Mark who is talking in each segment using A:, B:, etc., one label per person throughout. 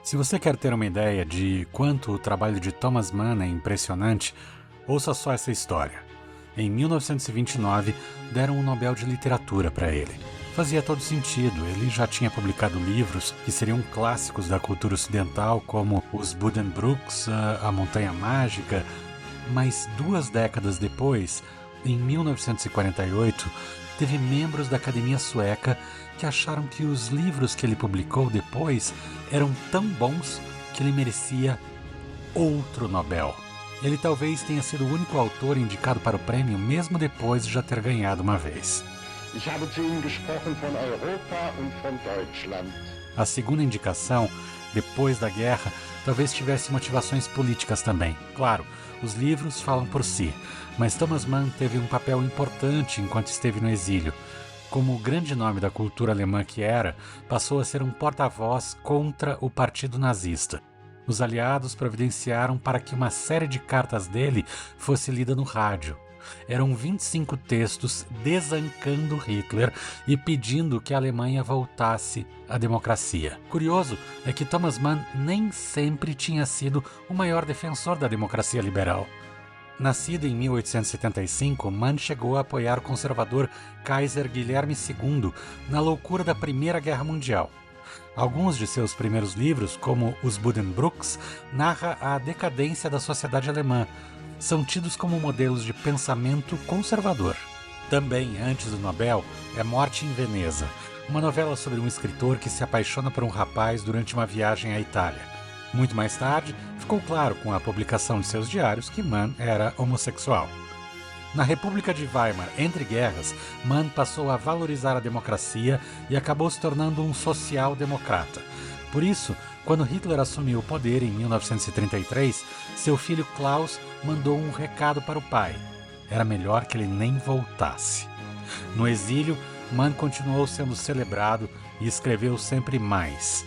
A: Se você quer ter uma ideia de quanto o trabalho de Thomas Mann é impressionante, ouça só essa história. Em 1929, deram um Nobel de Literatura para ele. Fazia todo sentido, ele já tinha publicado livros que seriam clássicos da cultura ocidental, como Os Buddenbrooks, A Montanha Mágica, mas 2 décadas depois, em 1948, teve membros da Academia Sueca que acharam que os livros que ele publicou depois eram tão bons que ele merecia outro Nobel. Ele talvez tenha sido o único autor indicado para o prêmio, mesmo depois de já ter ganhado uma vez.
B: Ich habe zu ihm gesprochen von Europa und von Deutschland.
A: A segunda indicação, depois da guerra, talvez tivesse motivações políticas também. Claro, os livros falam por si, mas Thomas Mann teve um papel importante enquanto esteve no exílio. Como o grande nome da cultura alemã que era, passou a ser um porta-voz contra o partido nazista. Os aliados providenciaram para que uma série de cartas dele fosse lida no rádio. Eram 25 textos desancando Hitler e pedindo que a Alemanha voltasse à democracia. Curioso é que Thomas Mann nem sempre tinha sido o maior defensor da democracia liberal. Nascido em 1875, Mann chegou a apoiar o conservador Kaiser Guilherme II na loucura da Primeira Guerra Mundial. Alguns de seus primeiros livros, como Os Buddenbrooks, narram a decadência da sociedade alemã. São tidos como modelos de pensamento conservador. Também, antes do Nobel, é Morte em Veneza, uma novela sobre um escritor que se apaixona por um rapaz durante uma viagem à Itália. Muito mais tarde, ficou claro com a publicação de seus diários que Mann era homossexual. Na República de Weimar, entre guerras, Mann passou a valorizar a democracia e acabou se tornando um social-democrata. Por isso, quando Hitler assumiu o poder em 1933, seu filho Klaus mandou um recado para o pai. Era melhor que ele nem voltasse. No exílio, Mann continuou sendo celebrado e escreveu sempre mais.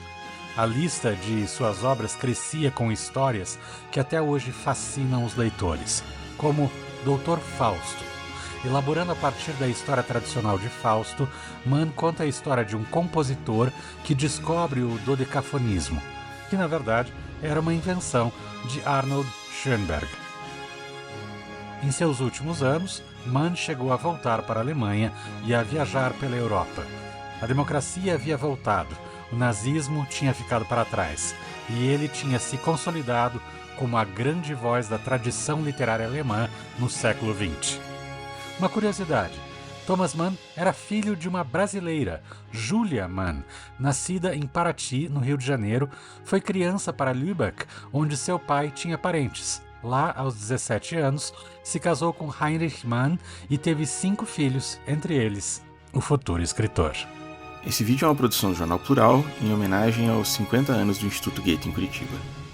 A: A lista de suas obras crescia com histórias que até hoje fascinam os leitores, como Dr. Fausto. Elaborando a partir da história tradicional de Fausto, Mann conta a história de um compositor que descobre o dodecafonismo, que na verdade era uma invenção de Arnold Schoenberg. Em seus últimos anos, Mann chegou a voltar para a Alemanha e a viajar pela Europa. A democracia havia voltado, o nazismo tinha ficado para trás, e ele tinha se consolidado como a grande voz da tradição literária alemã no século XX. Uma curiosidade, Thomas Mann era filho de uma brasileira, Julia Mann, nascida em Paraty, no Rio de Janeiro, foi criança para Lübeck, onde seu pai tinha parentes. Lá, aos 17 anos, se casou com Heinrich Mann e teve 5 filhos, entre eles o futuro escritor.
C: Esse vídeo é uma produção do Jornal Plural, em homenagem aos 50 anos do Instituto Goethe em Curitiba.